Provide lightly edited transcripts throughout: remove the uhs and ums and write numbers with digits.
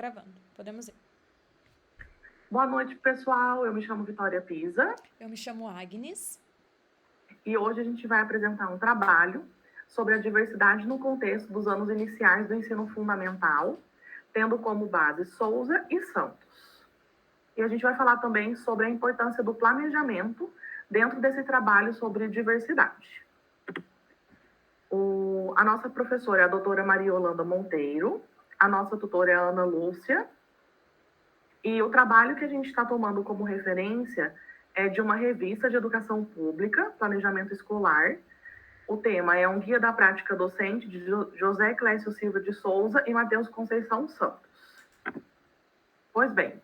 Gravando, podemos ir. Boa noite, pessoal. Eu me chamo Vitória Pisa. Eu me chamo Agnes. E hoje a gente vai apresentar um trabalho sobre a diversidade no contexto dos anos iniciais do ensino fundamental, tendo como base Souza e Santos. E a gente vai falar também sobre a importância do planejamento dentro desse trabalho sobre diversidade. A nossa professora é a doutora Maria Holanda Monteiro, a nossa tutora é a Ana Lúcia, e o trabalho que a gente está tomando como referência é de uma revista de educação pública, Planejamento Escolar. O tema é um guia da prática docente de José Clécio Silva de Souza e Matheus Conceição Santos. Pois bem,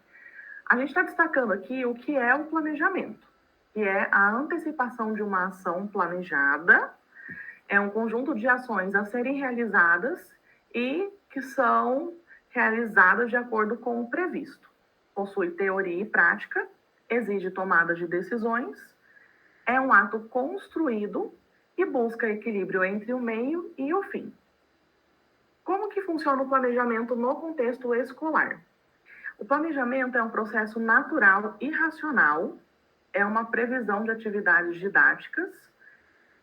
a gente está destacando aqui o que é o planejamento, que é a antecipação de uma ação planejada, é um conjunto de ações a serem realizadas e que são realizadas de acordo com o previsto. Possui teoria e prática, exige tomada de decisões, é um ato construído e busca equilíbrio entre o meio e o fim. Como que funciona o planejamento no contexto escolar? O planejamento é um processo natural e racional, é uma previsão de atividades didáticas,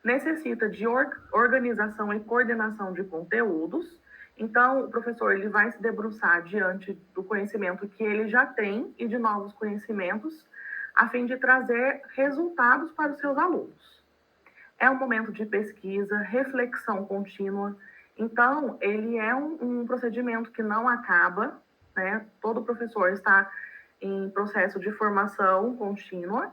necessita de organização e coordenação de conteúdos. Então, o professor ele vai se debruçar diante do conhecimento que ele já tem e de novos conhecimentos, a fim de trazer resultados para os seus alunos. É um momento de pesquisa, reflexão contínua. Então, ele é um procedimento que não acaba, né? Todo professor está em processo de formação contínua.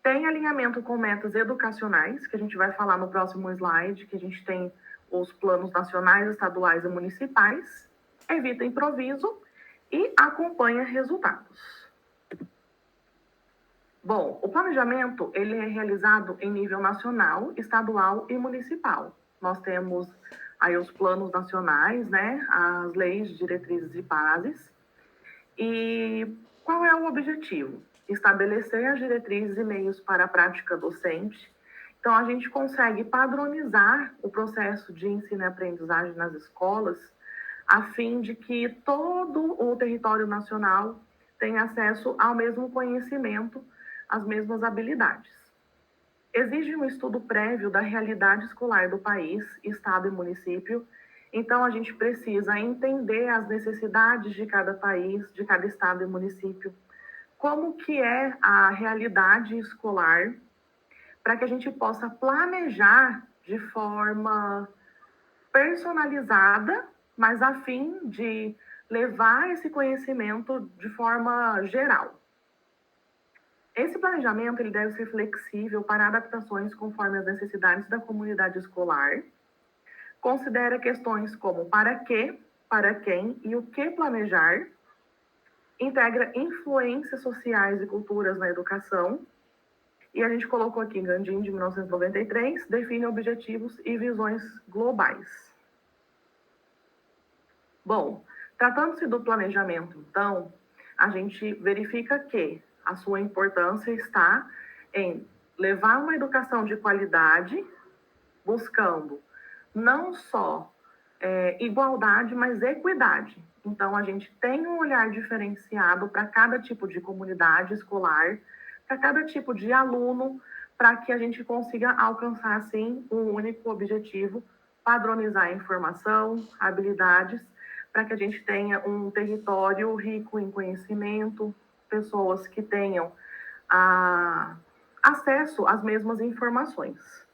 Tem alinhamento com metas educacionais, que a gente vai falar no próximo slide, que a gente tem os planos nacionais, estaduais e municipais, evita improviso e acompanha resultados. Bom, o planejamento ele é realizado em nível nacional, estadual e municipal. Nós temos aí os planos nacionais, né, as leis, diretrizes e bases. E qual é o objetivo? Estabelecer as diretrizes e meios para a prática docente. Então, a gente consegue padronizar o processo de ensino e aprendizagem nas escolas, a fim de que todo o território nacional tenha acesso ao mesmo conhecimento, às mesmas habilidades. Exige um estudo prévio da realidade escolar do país, estado e município. Então, a gente precisa entender as necessidades de cada país, de cada estado e município, como que é a realidade escolar, para que a gente possa planejar de forma personalizada, mas a fim de levar esse conhecimento de forma geral. Esse planejamento ele deve ser flexível para adaptações conforme as necessidades da comunidade escolar. Considera questões como para quê, para quem e o que planejar. Integra influências sociais e culturas na educação. E a gente colocou aqui Gandim, de 1993, define objetivos e visões globais. Bom, tratando-se do planejamento, então, a gente verifica que a sua importância está em levar uma educação de qualidade, buscando não só igualdade, mas equidade. Então, a gente tem um olhar diferenciado para cada tipo de comunidade escolar, para cada tipo de aluno, para que a gente consiga alcançar, assim, um único objetivo, padronizar a informação, habilidades, para que a gente tenha um território rico em conhecimento, pessoas que tenham acesso às mesmas informações.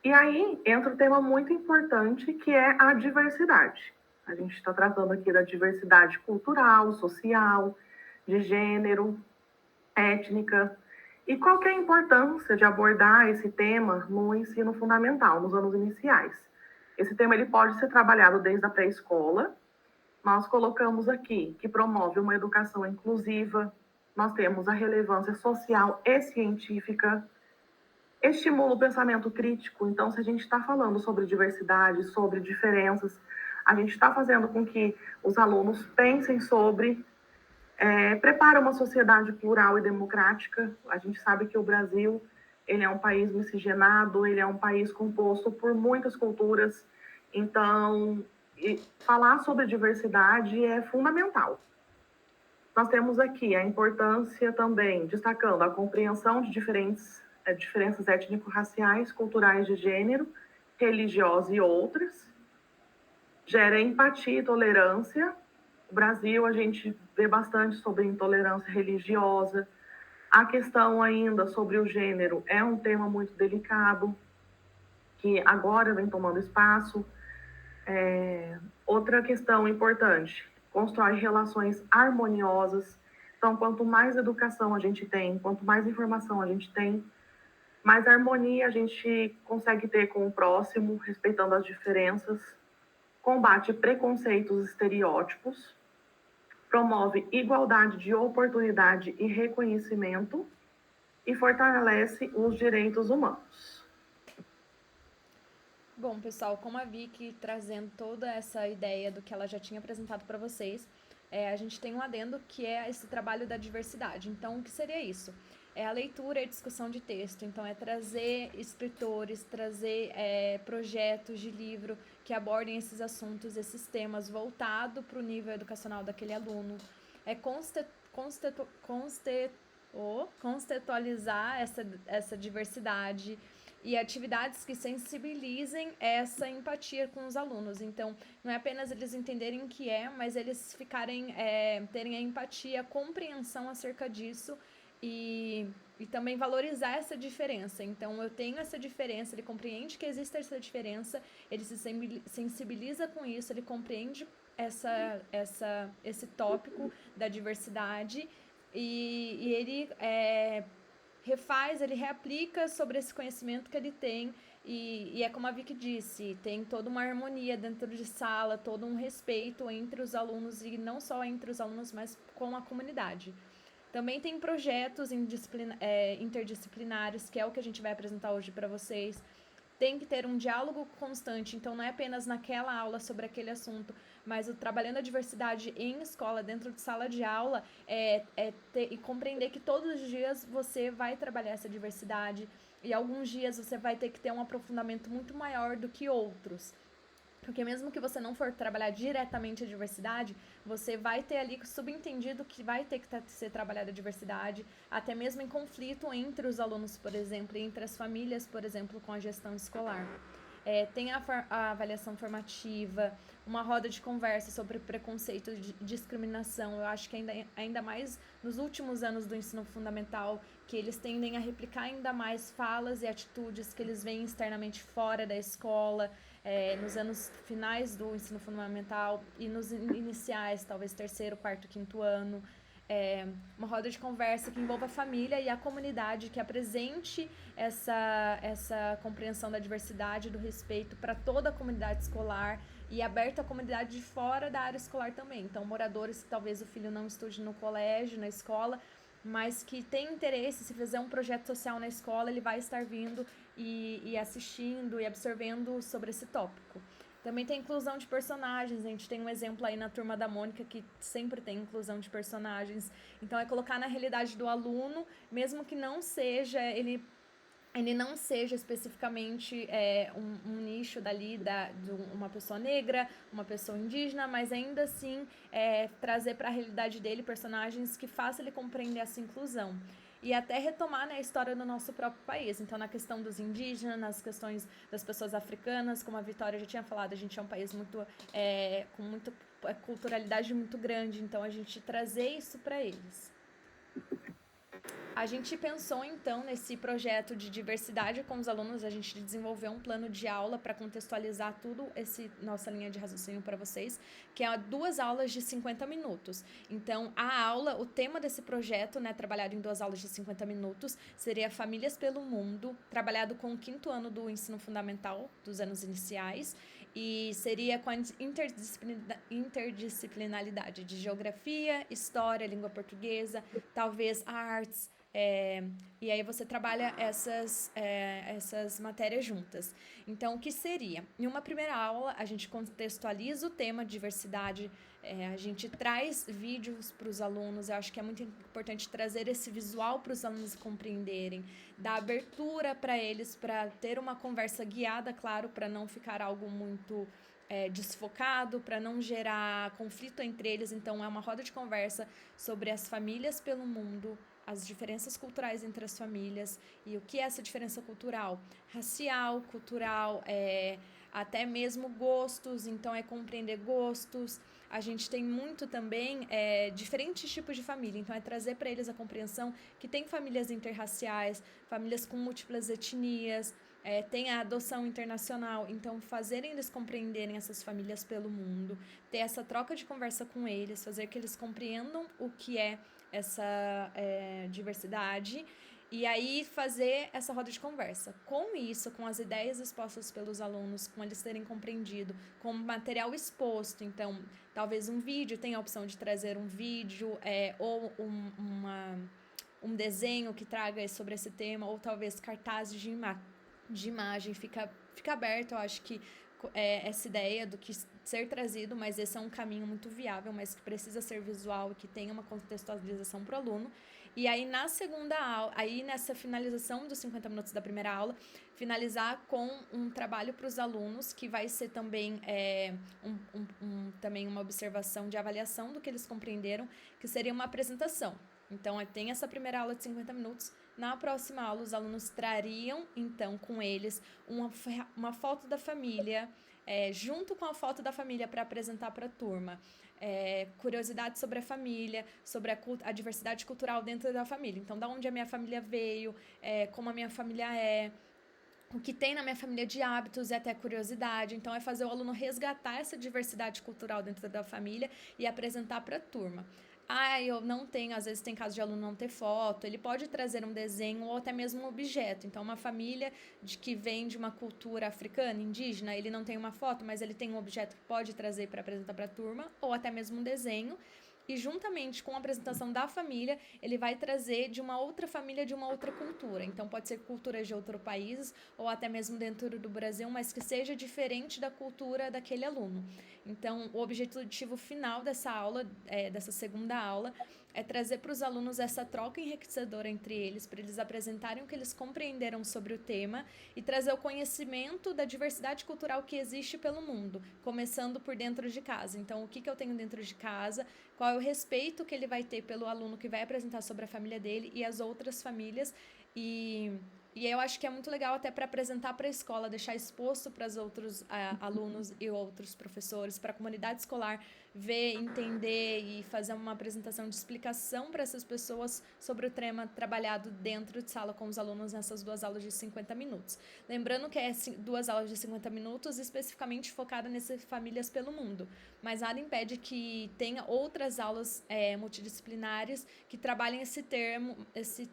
E aí entra um tema muito importante, que é a diversidade. A gente está tratando aqui da diversidade cultural, social, de gênero, étnica. E qual que é a importância de abordar esse tema no ensino fundamental, nos anos iniciais? Esse tema ele pode ser trabalhado desde a pré-escola. Nós colocamos aqui que promove uma educação inclusiva. Nós temos a relevância social e científica, estimula o pensamento crítico. Então, se a gente está falando sobre diversidade, sobre diferenças, a gente está fazendo com que os alunos pensem sobre, prepara uma sociedade plural e democrática. A gente sabe que o Brasil ele é um país miscigenado, ele é um país composto por muitas culturas. Então, E falar sobre diversidade é fundamental. Nós temos aqui a importância também, destacando a compreensão de diferenças étnico-raciais, culturais de gênero, religiosas e outras. Gera empatia e tolerância. No Brasil, a gente vê bastante sobre intolerância religiosa. A questão ainda sobre o gênero é um tema muito delicado, que agora vem tomando espaço. Outra questão importante, constrói relações harmoniosas. Então, quanto mais educação a gente tem, quanto mais informação a gente tem, mais harmonia a gente consegue ter com o próximo, respeitando as diferenças, combate preconceitos e estereótipos, promove igualdade de oportunidade e reconhecimento e fortalece os direitos humanos. Bom, pessoal, como a Vicky trazendo toda essa ideia do que ela já tinha apresentado para vocês, a gente tem um adendo que é esse trabalho da diversidade. Então, o que seria isso? É a leitura e a discussão de texto. Então, é trazer escritores, trazer projetos de livro que abordem esses assuntos, esses temas, voltado para o nível educacional daquele aluno. É conceitualizar essa diversidade e atividades que sensibilizem essa empatia com os alunos. Então, não é apenas eles entenderem o que é, mas eles terem a empatia, a compreensão acerca disso e também valorizar essa diferença. Então, eu tenho essa diferença, ele compreende que existe essa diferença, ele se sensibiliza com isso, ele compreende esse tópico da diversidade e ele refaz, ele reaplica sobre esse conhecimento que ele tem e é como a Vicky disse, tem toda uma harmonia dentro de sala, todo um respeito entre os alunos e não só entre os alunos, mas com a comunidade. Também tem projetos interdisciplinares, que é o que a gente vai apresentar hoje para vocês. Tem que ter um diálogo constante, então não é apenas naquela aula sobre aquele assunto, mas o trabalhando a diversidade em escola, dentro de sala de aula, e compreender que todos os dias você vai trabalhar essa diversidade e alguns dias você vai ter que ter um aprofundamento muito maior do que outros. Porque mesmo que você não for trabalhar diretamente a diversidade, você vai ter ali subentendido que vai ter que ser trabalhada a diversidade, até mesmo em conflito entre os alunos, por exemplo, e entre as famílias, por exemplo, com a gestão escolar. Tem a avaliação formativa, uma roda de conversa sobre preconceito e discriminação. Eu acho que ainda mais nos últimos anos do ensino fundamental, que eles tendem a replicar ainda mais falas e atitudes que eles veem externamente fora da escola, nos anos finais do ensino fundamental e nos iniciais, talvez terceiro, quarto, quinto ano. Uma roda de conversa que envolva a família e a comunidade, que apresente essa compreensão da diversidade, do respeito para toda a comunidade escolar e aberta à comunidade de fora da área escolar também. Então, moradores que talvez o filho não estude no colégio, na escola, mas que tem interesse, se fizer um projeto social na escola, ele vai estar vindo e assistindo e absorvendo sobre esse tópico. Também tem inclusão de personagens, a gente tem um exemplo aí na Turma da Mônica que sempre tem inclusão de personagens. Então, é colocar na realidade do aluno, mesmo que não seja, ele não seja especificamente um nicho dali de uma pessoa negra, uma pessoa indígena, mas ainda assim trazer para a realidade dele personagens que façam ele compreender essa inclusão. E até retomar a história do nosso próprio país. Então, na questão dos indígenas, nas questões das pessoas africanas, como a Vitória já tinha falado, a gente é um país com muita culturalidade muito grande, então a gente trazer isso para eles. A gente pensou, então, nesse projeto de diversidade com os alunos, a gente desenvolveu um plano de aula para contextualizar tudo nossa linha de raciocínio para vocês, que é 2 aulas de 50 minutos. Então, o tema desse projeto, trabalhado em 2 aulas de 50 minutos, seria Famílias pelo Mundo, trabalhado com o 5º ano do ensino fundamental, dos anos iniciais, e seria com a interdisciplinaridade de geografia, história, língua portuguesa, talvez artes, e aí você trabalha essas matérias juntas. Então, o que seria? Em uma primeira aula, a gente contextualiza o tema diversidade, a gente traz vídeos para os alunos, eu acho que é muito importante trazer esse visual para os alunos compreenderem, dar abertura para eles, para ter uma conversa guiada, claro, para não ficar algo muito desfocado, para não gerar conflito entre eles. Então, é uma roda de conversa sobre as famílias pelo mundo, as diferenças culturais entre as famílias e o que é essa diferença cultural, racial, cultural, até mesmo gostos, então é compreender gostos. A gente tem muito também diferentes tipos de família, então é trazer para eles a compreensão que tem famílias interraciais, famílias com múltiplas etnias, tem a adoção internacional, então fazerem eles compreenderem essas famílias pelo mundo, ter essa troca de conversa com eles, fazer que eles compreendam o que é essa diversidade e aí fazer essa roda de conversa. Com isso, com as ideias expostas pelos alunos, com eles terem compreendido, com o material exposto, então talvez um vídeo, tem a opção de trazer um vídeo ou um desenho que traga sobre esse tema, ou talvez cartazes de imagem, fica aberto, eu acho que essa ideia do que ser trazido, mas esse é um caminho muito viável, mas que precisa ser visual e que tenha uma contextualização para o aluno. E aí na segunda aula, aí nessa finalização dos 50 minutos da primeira aula, finalizar com um trabalho para os alunos, que vai ser também também uma observação de avaliação do que eles compreenderam, que seria uma apresentação. Então, tem essa primeira aula de 50 minutos. Na próxima aula, os alunos trariam, então, com eles uma foto da família, junto com a foto da família para apresentar para a turma. Curiosidade sobre a família, sobre a diversidade cultural dentro da família. Então, da onde a minha família veio, como a minha família é, o que tem na minha família de hábitos e até curiosidade. Então, é fazer o aluno resgatar essa diversidade cultural dentro da família e apresentar para a turma. Eu não tenho, às vezes tem caso de aluno não ter foto, ele pode trazer um desenho ou até mesmo um objeto. Então, uma família que vem de uma cultura africana, indígena, ele não tem uma foto, mas ele tem um objeto que pode trazer para apresentar para a turma, ou até mesmo um desenho. E juntamente com a apresentação da família, ele vai trazer de uma outra família, de uma outra cultura. Então, pode ser culturas de outros países, ou até mesmo dentro do Brasil, mas que seja diferente da cultura daquele aluno. Então, o objetivo final dessa aula, dessa segunda aula, é trazer para os alunos essa troca enriquecedora entre eles, para eles apresentarem o que eles compreenderam sobre o tema e trazer o conhecimento da diversidade cultural que existe pelo mundo, começando por dentro de casa. Então, o que eu tenho dentro de casa, qual é o respeito que ele vai ter pelo aluno que vai apresentar sobre a família dele e as outras famílias. E eu acho que é muito legal até para apresentar para a escola, deixar exposto para os outros alunos e outros professores, para a comunidade escolar ver, entender e fazer uma apresentação de explicação para essas pessoas sobre o tema trabalhado dentro de sala com os alunos nessas 2 aulas de 50 minutos. Lembrando que 2 aulas de 50 minutos especificamente focadas nessas famílias pelo mundo, mas nada impede que tenha outras aulas multidisciplinares que trabalhem esse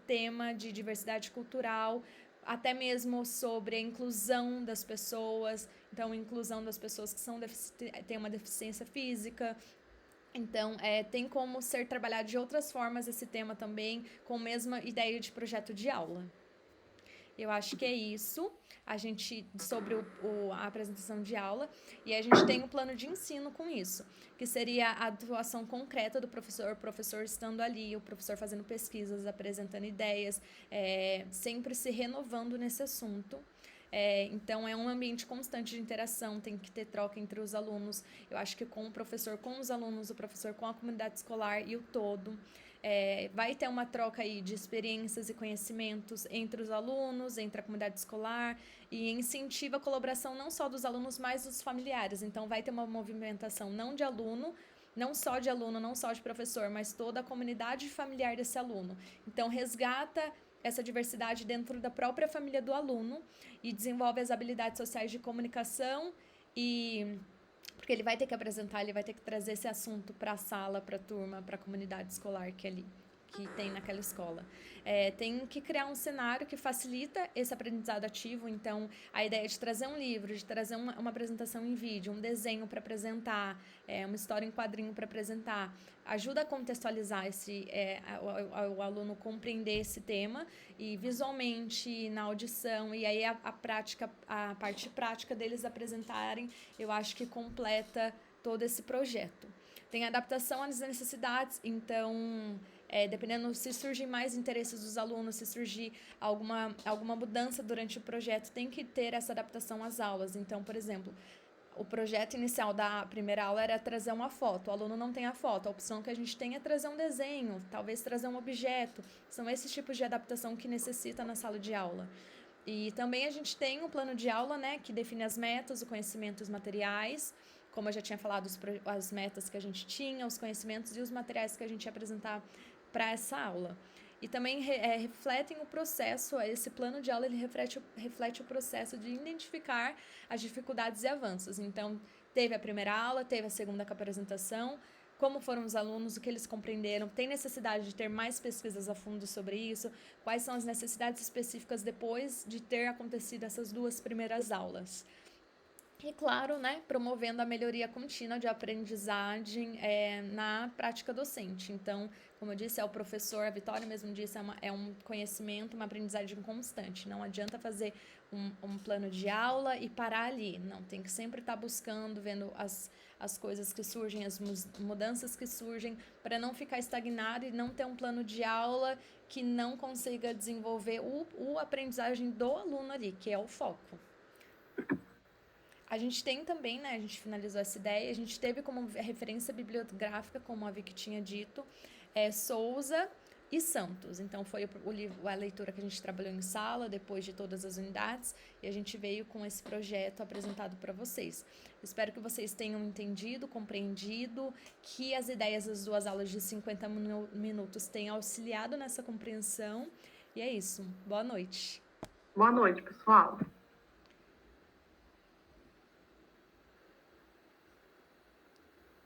tema de diversidade cultural, até mesmo sobre a inclusão das pessoas, então inclusão das pessoas que têm uma deficiência física. Então, tem como ser trabalhado de outras formas esse tema também, com a mesma ideia de projeto de aula. Eu acho que é isso, sobre a apresentação de aula, e a gente tem um plano de ensino com isso, que seria a atuação concreta do professor, o professor estando ali, o professor fazendo pesquisas, apresentando ideias, sempre se renovando nesse assunto. Então, é um ambiente constante de interação, tem que ter troca entre os alunos, eu acho que com o professor, com os alunos, o professor com a comunidade escolar e o todo. Vai ter uma troca aí de experiências e conhecimentos entre os alunos, entre a comunidade escolar, e incentiva a colaboração não só dos alunos, mas dos familiares. Então, vai ter uma movimentação não de aluno, não só de professor, mas toda a comunidade familiar desse aluno. Então, resgata essa diversidade dentro da própria família do aluno e desenvolve as habilidades sociais de comunicação porque ele vai ter que apresentar, ele vai ter que trazer esse assunto para a sala, para a turma, para a comunidade escolar que tem naquela escola. Tem que criar um cenário que facilita esse aprendizado ativo. Então, a ideia de trazer um livro, de trazer uma apresentação em vídeo, um desenho para apresentar, uma história em quadrinho para apresentar, ajuda a contextualizar o aluno compreender esse tema e visualmente, na audição, e aí a parte prática deles apresentarem, eu acho que completa todo esse projeto. Tem adaptação às necessidades, então, dependendo se surgem mais interesses dos alunos, se surgir alguma mudança durante o projeto, tem que ter essa adaptação às aulas. Então, por exemplo, o projeto inicial da primeira aula era trazer uma foto, o aluno não tem a foto, a opção que a gente tem é trazer um desenho, talvez trazer um objeto, são esses tipos de adaptação que necessita na sala de aula. E também a gente tem um plano de aula, né, que define as metas, o conhecimento e os materiais, como eu já tinha falado, as metas que a gente tinha, os conhecimentos e os materiais que a gente ia apresentar para essa aula. E também refletem o processo, esse plano de aula ele reflete o processo de identificar as dificuldades e avanços. Então, teve a primeira aula, teve a segunda com a apresentação, como foram os alunos, o que eles compreenderam, tem necessidade de ter mais pesquisas a fundo sobre isso, quais são as necessidades específicas depois de ter acontecido essas duas primeiras aulas. E, claro, né, promovendo a melhoria contínua de aprendizagem na prática docente. Então, como eu disse, é o professor, a Vitória mesmo disse, é um conhecimento, uma aprendizagem constante. Não adianta fazer um plano de aula e parar ali. Não, tem que sempre estar buscando, vendo as coisas que surgem, as mudanças que surgem, para não ficar estagnado e não ter um plano de aula que não consiga desenvolver a aprendizagem do aluno ali, que é o foco. A gente tem também, né, a gente finalizou essa ideia, a gente teve como referência bibliográfica, como a Vicky tinha dito, Souza e Santos. Então, foi a leitura que a gente trabalhou em sala, depois de todas as unidades, e a gente veio com esse projeto apresentado para vocês. Espero que vocês tenham entendido, compreendido, que as ideias das duas aulas de 50 minutos tenham auxiliado nessa compreensão. E é isso. Boa noite. Boa noite, pessoal.